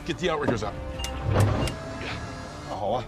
Get the outriggers out. 好啊。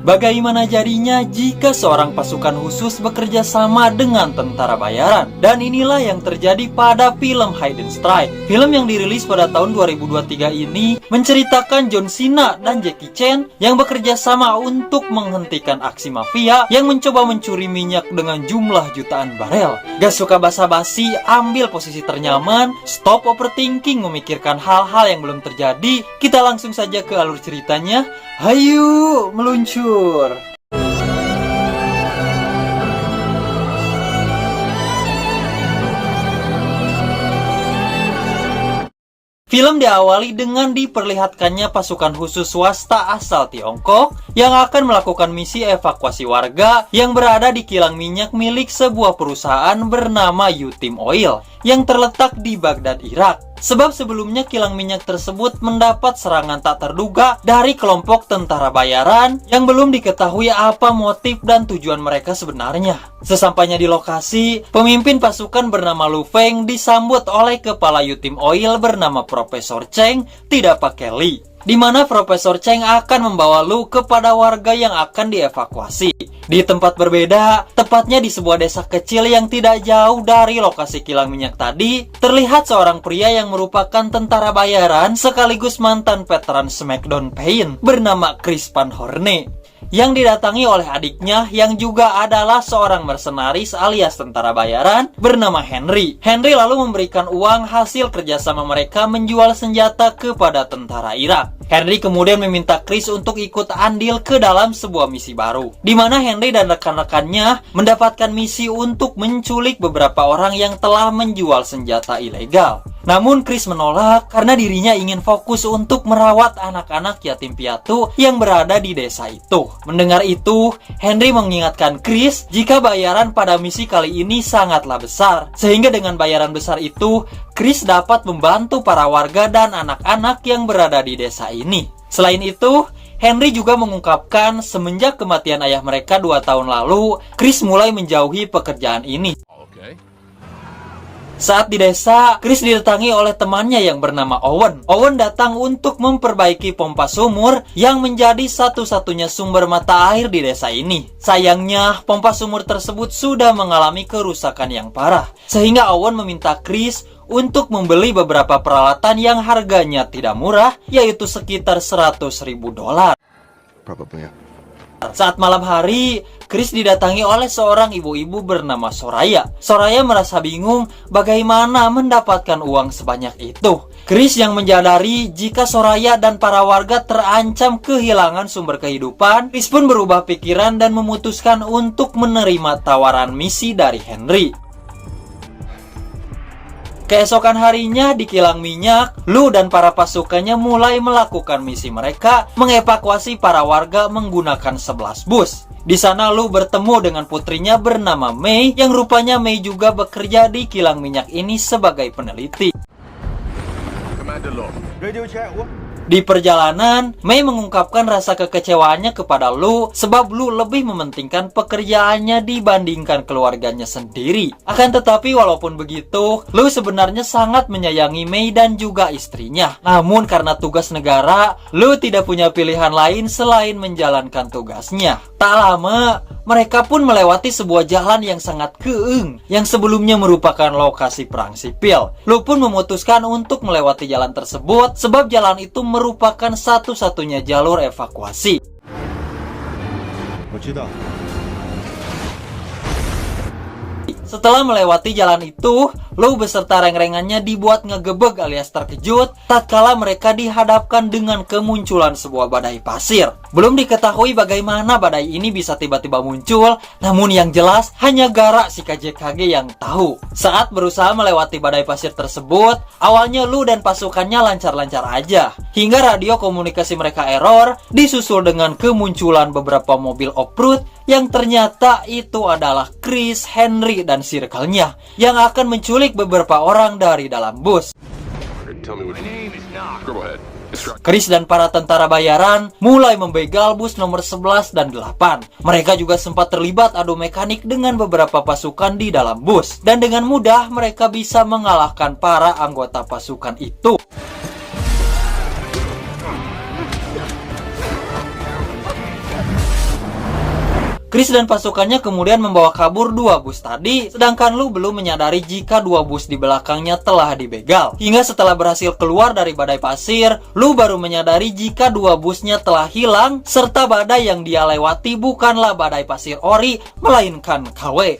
Bagaimana jadinya jika seorang pasukan khusus bekerja sama dengan tentara bayaran? Dan inilah yang terjadi pada film Hidden Strike. Film yang dirilis pada tahun 2023 ini menceritakan John Cena dan Jackie Chan yang bekerja sama untuk menghentikan aksi mafia yang mencoba mencuri minyak dengan jumlah jutaan barel. Gak suka basa-basi, ambil posisi ternyaman, stop overthinking memikirkan hal-hal yang belum terjadi. Kita langsung saja ke alur ceritanya. Hayu, meluncur. Film diawali dengan diperlihatkannya pasukan khusus swasta asal Tiongkok yang akan melakukan misi evakuasi warga yang berada di kilang minyak milik sebuah perusahaan bernama Yutim Oil yang terletak di Baghdad, Irak. Sebab sebelumnya kilang minyak tersebut mendapat serangan tak terduga dari kelompok tentara bayaran yang belum diketahui apa motif dan tujuan mereka sebenarnya. Sesampainya di lokasi, pemimpin pasukan bernama Lu Feng disambut oleh kepala Yutim Oil bernama Profesor Cheng, tidak pakai Li. Di mana Profesor Cheng akan membawa Lu kepada warga yang akan dievakuasi. Di tempat berbeda, tepatnya di sebuah desa kecil yang tidak jauh dari lokasi kilang minyak tadi, terlihat seorang pria yang merupakan tentara bayaran sekaligus mantan veteran Smackdown Pain bernama Chris Van Horne, yang didatangi oleh adiknya yang juga adalah seorang mercenaris alias tentara bayaran bernama Henry. Henry lalu memberikan uang hasil kerjasama mereka menjual senjata kepada tentara Irak. Henry kemudian meminta Chris untuk ikut andil ke dalam sebuah misi baru, di mana Henry dan rekan-rekannya mendapatkan misi untuk menculik beberapa orang yang telah menjual senjata ilegal. Namun Chris menolak karena dirinya ingin fokus untuk merawat anak-anak yatim piatu yang berada di desa itu. Mendengar itu, Henry mengingatkan Chris jika bayaran pada misi kali ini sangatlah besar, sehingga dengan bayaran besar itu, Chris dapat membantu para warga dan anak-anak yang berada di desa ini. Selain itu, Henry juga mengungkapkan semenjak kematian ayah mereka 2 tahun lalu, Chris mulai menjauhi pekerjaan ini. Saat di desa, Chris didatangi oleh temannya yang bernama Owen. Owen datang untuk memperbaiki pompa sumur yang menjadi satu-satunya sumber mata air di desa ini. Sayangnya, pompa sumur tersebut sudah mengalami kerusakan yang parah, sehingga Owen meminta Chris untuk membeli beberapa peralatan yang harganya tidak murah, yaitu sekitar $100.000. Saat malam hari, Chris didatangi oleh seorang ibu-ibu bernama Soraya. Soraya merasa bingung bagaimana mendapatkan uang sebanyak itu. Chris yang menyadari jika Soraya dan para warga terancam kehilangan sumber kehidupan, Chris pun berubah pikiran dan memutuskan untuk menerima tawaran misi dari Henry. Keesokan harinya di kilang minyak, Lu dan para pasukannya mulai melakukan misi mereka mengevakuasi para warga menggunakan 11 bus. Di sana Lu bertemu dengan putrinya bernama Mei yang rupanya Mei juga bekerja di kilang minyak ini sebagai peneliti. Di perjalanan, Mei mengungkapkan rasa kekecewaannya kepada Lu sebab Lu lebih mementingkan pekerjaannya dibandingkan keluarganya sendiri. Akan tetapi walaupun begitu, Lu sebenarnya sangat menyayangi Mei dan juga istrinya. Namun karena tugas negara, Lu tidak punya pilihan lain selain menjalankan tugasnya. Tak lama, mereka pun melewati sebuah jalan yang sangat keeng yang sebelumnya merupakan lokasi perang sipil. Lu pun memutuskan untuk melewati jalan tersebut sebab jalan itu merupakan satu-satunya jalur evakuasi. Setelah melewati jalan itu, Lu beserta reng-rengannya dibuat ngegebeg alias terkejut tatkala mereka dihadapkan dengan kemunculan sebuah badai pasir. Belum diketahui bagaimana badai ini bisa tiba-tiba muncul, namun yang jelas hanya Gaara si KJKG yang tahu. Saat berusaha melewati badai pasir tersebut, awalnya Lu dan pasukannya lancar-lancar aja, hingga radio komunikasi mereka error, disusul dengan kemunculan beberapa mobil off-road yang ternyata itu adalah Chris, Henry, dan circle-nya yang akan menculik beberapa orang dari dalam bus. Chris dan para tentara bayaran mulai membegal bus nomor 11 dan 8. Mereka juga sempat terlibat adu mekanik dengan beberapa pasukan di dalam bus. Dan dengan mudah mereka bisa mengalahkan para anggota pasukan itu. Chris dan pasukannya kemudian membawa kabur 2 bus tadi, sedangkan Lu belum menyadari jika 2 bus di belakangnya telah dibegal. Hingga setelah berhasil keluar dari badai pasir, Lu baru menyadari jika 2 busnya telah hilang, serta badai yang dia lewati bukanlah badai pasir ori, melainkan KW.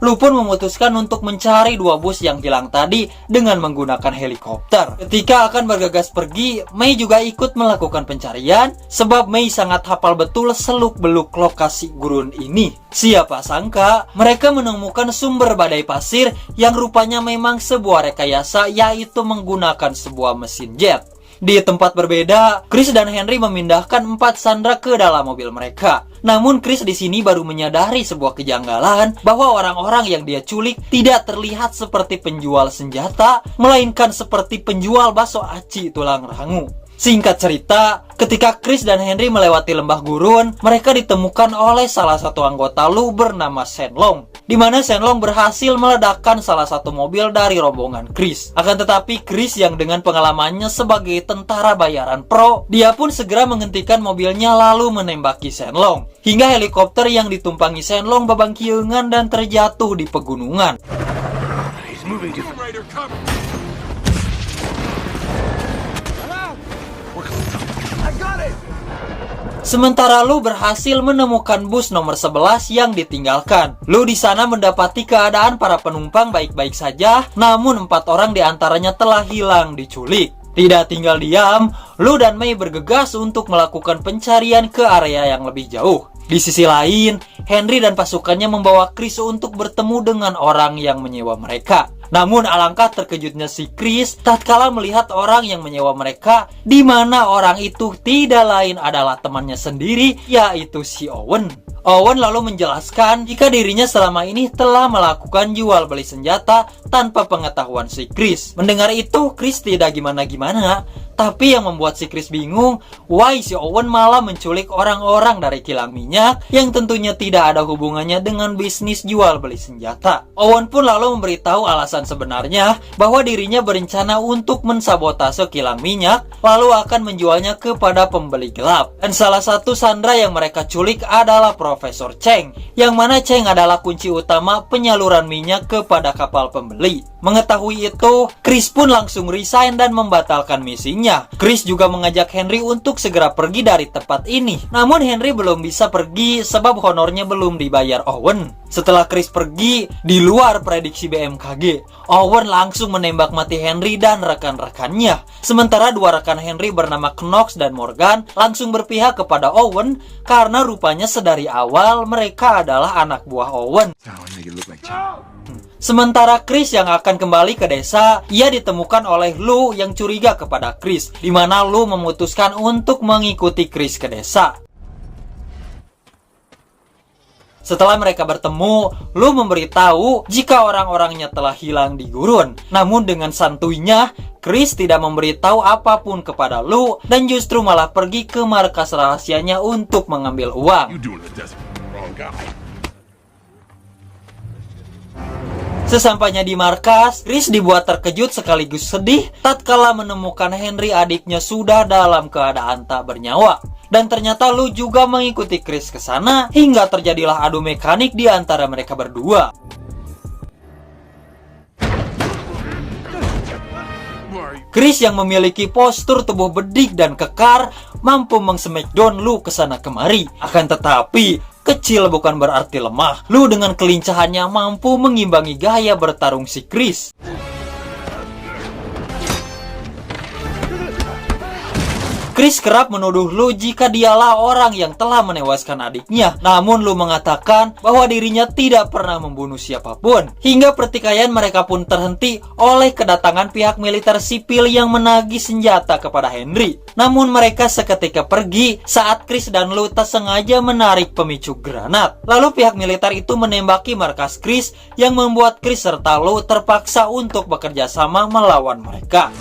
Lu pun memutuskan untuk mencari 2 bus yang hilang tadi dengan menggunakan helikopter. Ketika akan bergegas pergi, Mei juga ikut melakukan pencarian, sebab Mei sangat hafal betul seluk-beluk lokasi gurun ini. Siapa sangka, mereka menemukan sumber badai pasir yang rupanya memang sebuah rekayasa, yaitu menggunakan sebuah mesin jet. Di tempat berbeda, Chris dan Henry memindahkan 4 sandera ke dalam mobil mereka. Namun Chris di sini baru menyadari sebuah kejanggalan bahwa orang-orang yang dia culik tidak terlihat seperti penjual senjata, melainkan seperti penjual bakso aci tulang rangu. Singkat cerita, ketika Chris dan Henry melewati lembah gurun, mereka ditemukan oleh salah satu anggota Lu bernama Shenlong, di mana Shenlong berhasil meledakkan salah satu mobil dari rombongan Chris. Akan tetapi Chris yang dengan pengalamannya sebagai tentara bayaran pro, dia pun segera menghentikan mobilnya lalu menembaki Shenlong, hingga helikopter yang ditumpangi Shenlong babangkiungan dan terjatuh di pegunungan. Sementara Lu berhasil menemukan bus nomor 11 yang ditinggalkan. Lu di sana mendapati keadaan para penumpang baik-baik saja, namun 4 orang diantaranya telah hilang diculik. Tidak tinggal diam, Lu dan Mei bergegas untuk melakukan pencarian ke area yang lebih jauh. Di sisi lain, Henry dan pasukannya membawa Chris untuk bertemu dengan orang yang menyewa mereka. Namun alangkah terkejutnya si Chris tatkala melihat orang yang menyewa mereka, di mana orang itu tidak lain adalah temannya sendiri, yaitu si Owen. Owen lalu menjelaskan jika dirinya selama ini telah melakukan jual beli senjata tanpa pengetahuan si Chris. Mendengar itu, Chris tidak gimana-gimana. Tapi yang membuat si Chris bingung, why si Owen malah menculik orang-orang dari kilang minyak yang tentunya tidak ada hubungannya dengan bisnis jual beli senjata. Owen pun lalu memberitahu alasan sebenarnya bahwa dirinya berencana untuk mensabotase kilang minyak, lalu akan menjualnya kepada pembeli gelap. Dan salah satu sandera yang mereka culik adalah Profesor Cheng, yang mana Cheng adalah kunci utama penyaluran minyak kepada kapal pembeli. Mengetahui itu, Chris pun langsung resign dan membatalkan misinya. Chris juga mengajak Henry untuk segera pergi dari tempat ini. Namun Henry belum bisa pergi sebab honornya belum dibayar Owen. Setelah Chris pergi, di luar prediksi BMKG, Owen langsung menembak mati Henry dan rekan-rekannya. Sementara 2 rekan Henry bernama Knox dan Morgan langsung berpihak kepada Owen karena rupanya sedari awal mereka adalah anak buah Owen. Sementara Chris yang akan kembali ke desa, ia ditemukan oleh Lu yang curiga kepada Chris, di mana Lu memutuskan untuk mengikuti Chris ke desa. Setelah mereka bertemu, Lu memberitahu jika orang-orangnya telah hilang di gurun. Namun dengan santuinya, Chris tidak memberitahu apapun kepada Lu dan justru malah pergi ke markas rahasianya untuk mengambil uang. Sesampainya di markas, Chris dibuat terkejut sekaligus sedih tatkala menemukan Henry adiknya sudah dalam keadaan tak bernyawa. Dan ternyata Lu juga mengikuti Chris ke sana hingga terjadilah adu mekanik di antara mereka berdua. Chris yang memiliki postur tubuh bedik dan kekar mampu meng-smackdown Lu kesana kemari. Akan tetapi, kecil bukan berarti lemah. Lu dengan kelincahannya mampu mengimbangi gaya bertarung si Chris. Chris kerap menuduh Lu jika dialah orang yang telah menewaskan adiknya. Namun Lu mengatakan bahwa dirinya tidak pernah membunuh siapapun. Hingga pertikaian mereka pun terhenti oleh kedatangan pihak militer sipil yang menagih senjata kepada Henry. Namun mereka seketika pergi saat Chris dan Lu tak sengaja menarik pemicu granat. Lalu pihak militer itu menembaki markas Chris yang membuat Chris serta Lu terpaksa untuk bekerja sama melawan mereka.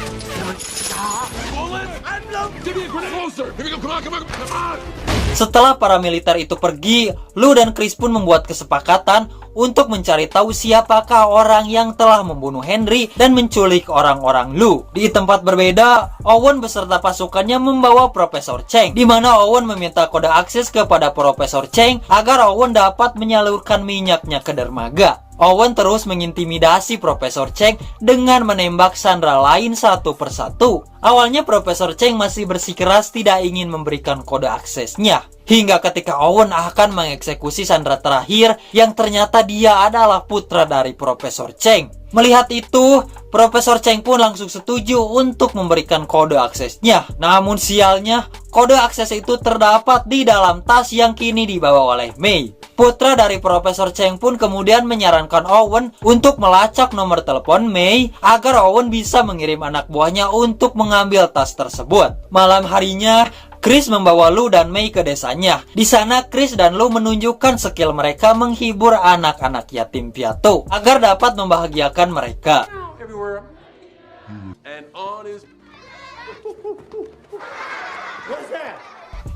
Setelah para militer itu pergi, Lu dan Chris pun membuat kesepakatan untuk mencari tahu siapakah orang yang telah membunuh Henry dan menculik orang-orang Lu. Di tempat berbeda, Owen beserta pasukannya membawa Profesor Cheng, di mana Owen meminta kode akses kepada Profesor Cheng agar Owen dapat menyalurkan minyaknya ke dermaga. Owen terus mengintimidasi Profesor Cheng dengan menembak sandera lain satu persatu. Awalnya Profesor Cheng masih bersikeras tidak ingin memberikan kode aksesnya. Hingga ketika Owen akan mengeksekusi sandera terakhir yang ternyata dia adalah putra dari Profesor Cheng. Melihat itu, Profesor Cheng pun langsung setuju untuk memberikan kode aksesnya. Namun sialnya, kode akses itu terdapat di dalam tas yang kini dibawa oleh Mei. Putra dari Profesor Cheng pun kemudian menyarankan Owen untuk melacak nomor telepon Mei agar Owen bisa mengirim anak buahnya untuk mengambil tas tersebut. Malam harinya, Chris membawa Lu dan Mei ke desanya. Di sana Chris dan Lu menunjukkan skill mereka menghibur anak-anak yatim piatu agar dapat membahagiakan mereka.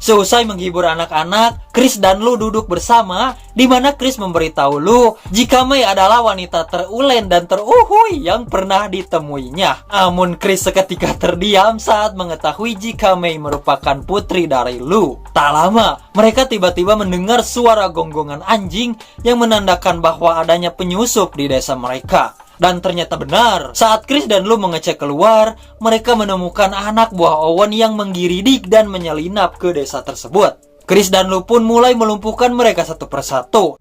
Seusai menghibur anak-anak, Chris dan Lu duduk bersama, di mana Chris memberitahu Lu jika Mei adalah wanita terulen dan teruhui yang pernah ditemuinya. Namun Chris seketika terdiam saat mengetahui jika Mei merupakan putri dari Lu. Tak lama, mereka tiba-tiba mendengar suara gonggongan anjing yang menandakan bahwa adanya penyusup di desa mereka. Dan ternyata benar, saat Chris dan Lu mengecek keluar, mereka menemukan anak buah Owen yang menggiridik dan menyelinap ke desa tersebut. Chris dan Lu pun mulai melumpuhkan mereka satu persatu.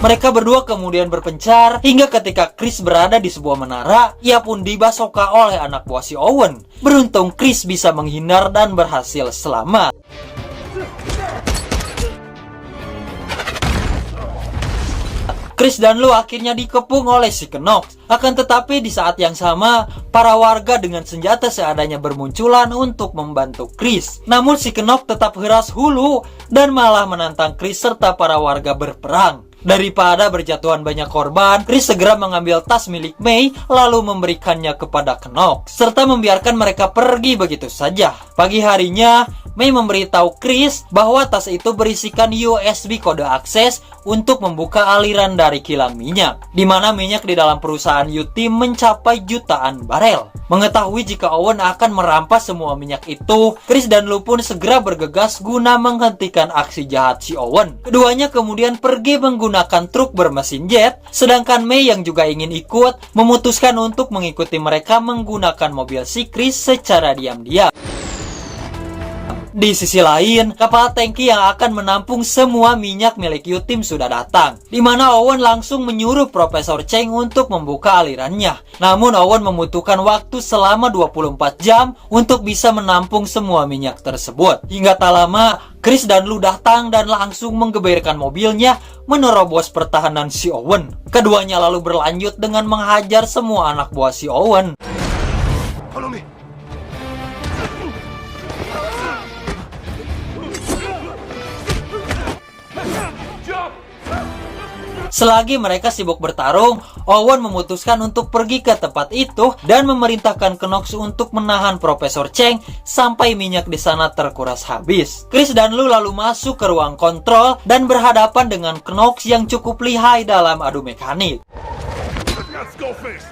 Mereka berdua kemudian berpencar hingga ketika Chris berada di sebuah menara, ia pun dibasoka oleh anak buah si Owen. Beruntung Chris bisa menghindar dan berhasil selamat. Chris dan Lu akhirnya dikepung oleh si Knox. Akan tetapi di saat yang sama, para warga dengan senjata seadanya bermunculan untuk membantu Chris. Namun si Knox tetap keras hulu dan malah menantang Chris serta para warga berperang. Daripada berjatuhan banyak korban, Chris segera mengambil tas milik Mei lalu memberikannya kepada Knox serta membiarkan mereka pergi begitu saja. Pagi harinya, Mei memberitahu Chris bahwa tas itu berisikan USB kode akses untuk membuka aliran dari kilang minyak, di mana minyak di dalam perusahaan U-Team mencapai jutaan barel. Mengetahui jika Owen akan merampas semua minyak itu, Chris dan Lu pun segera bergegas guna menghentikan aksi jahat si Owen. Keduanya kemudian pergi menggunakan truk bermesin jet, sedangkan Mei yang juga ingin ikut memutuskan untuk mengikuti mereka menggunakan mobil si Chris secara diam-diam. Di sisi lain, kapal tangki yang akan menampung semua minyak milik U-Team sudah datang, di mana Owen langsung menyuruh Profesor Cheng untuk membuka alirannya. Namun Owen membutuhkan waktu selama 24 jam untuk bisa menampung semua minyak tersebut. Hingga tak lama, Chris dan Lu datang dan langsung menggeberkan mobilnya menerobos pertahanan si Owen. Keduanya lalu berlanjut dengan menghajar semua anak buah si Owen. Follow me. Selagi mereka sibuk bertarung, Owen memutuskan untuk pergi ke tempat itu dan memerintahkan Knox untuk menahan Profesor Cheng sampai minyak di sana terkuras habis. Chris dan Lu lalu masuk ke ruang kontrol dan berhadapan dengan Knox yang cukup lihai dalam adu mekanik. Let's go fast.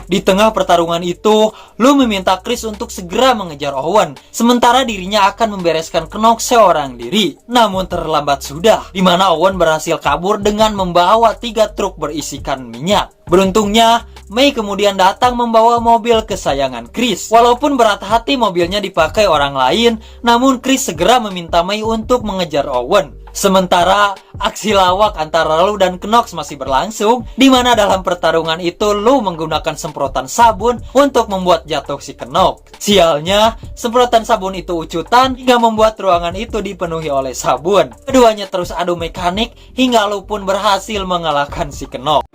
Di tengah pertarungan itu, Lu meminta Chris untuk segera mengejar Owen, sementara dirinya akan membereskan Knox seorang diri. Namun terlambat sudah, di mana Owen berhasil kabur dengan membawa 3 truk berisikan minyak. Beruntungnya, Mei kemudian datang membawa mobil kesayangan Chris. Walaupun berat hati mobilnya dipakai orang lain, namun Chris segera meminta Mei untuk mengejar Owen. Sementara aksi lawak antara Lu dan Knox masih berlangsung, di mana dalam pertarungan itu Lu menggunakan semprotan sabun untuk membuat jatuh si Knox. Sialnya, semprotan sabun itu ucutan hingga membuat ruangan itu dipenuhi oleh sabun. Keduanya terus adu mekanik hingga Lu pun berhasil mengalahkan si Knox.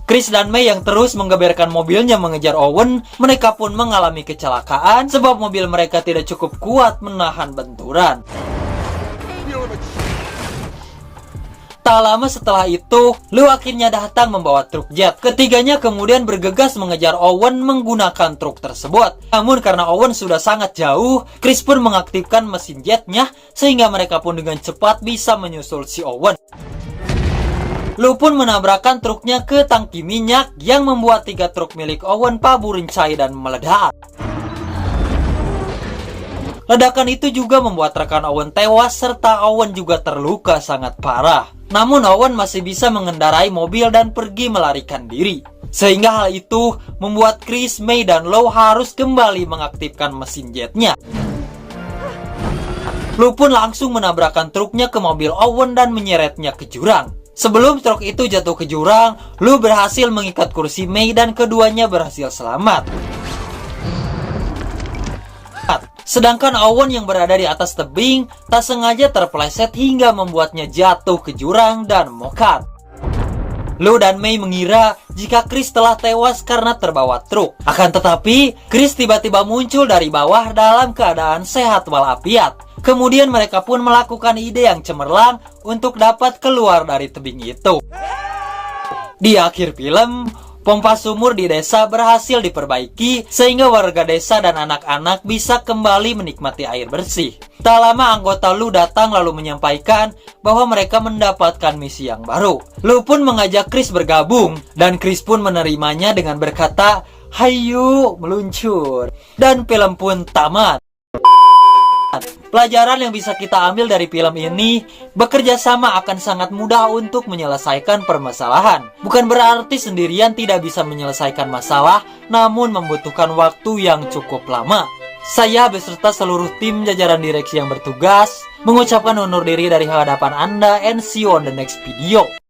Chris dan Mei yang terus menggeberkan mobilnya mengejar Owen, mereka pun mengalami kecelakaan sebab mobil mereka tidak cukup kuat menahan benturan. Tak lama setelah itu, Lu akhirnya datang membawa truk jet. Ketiganya kemudian bergegas mengejar Owen menggunakan truk tersebut. Namun karena Owen sudah sangat jauh, Chris pun mengaktifkan mesin jetnya sehingga mereka pun dengan cepat bisa menyusul si Owen. Lu pun menabrakkan truknya ke tangki minyak yang membuat 3 truk milik Owen paburencai dan meledak. Ledakan itu juga membuat rekan Owen tewas serta Owen juga terluka sangat parah. Namun Owen masih bisa mengendarai mobil dan pergi melarikan diri. Sehingga hal itu membuat Chris, Mei, dan Lu harus kembali mengaktifkan mesin jetnya. Lu pun langsung menabrakkan truknya ke mobil Owen dan menyeretnya ke jurang. Sebelum truk itu jatuh ke jurang, Lu berhasil mengikat kursi Mei dan keduanya berhasil selamat. Sedangkan Owen yang berada di atas tebing tak sengaja terpeleset hingga membuatnya jatuh ke jurang dan mokat. Lu dan Mei mengira jika Chris telah tewas karena terbawa truk. Akan tetapi, Chris tiba-tiba muncul dari bawah dalam keadaan sehat walafiat. Kemudian mereka pun melakukan ide yang cemerlang untuk dapat keluar dari tebing itu. Di akhir film, pompa sumur di desa berhasil diperbaiki sehingga warga desa dan anak-anak bisa kembali menikmati air bersih. Tak lama anggota Lu datang lalu menyampaikan bahwa mereka mendapatkan misi yang baru. Lu pun mengajak Chris bergabung dan Chris pun menerimanya dengan berkata, "Hayu, meluncur." Dan film pun tamat. Pelajaran yang bisa kita ambil dari film ini, bekerja sama akan sangat mudah untuk menyelesaikan permasalahan. Bukan berarti sendirian tidak bisa menyelesaikan masalah, namun membutuhkan waktu yang cukup lama. Saya beserta seluruh tim jajaran direksi yang bertugas, mengucapkan undur diri dari hadapan Anda and see you on the next video.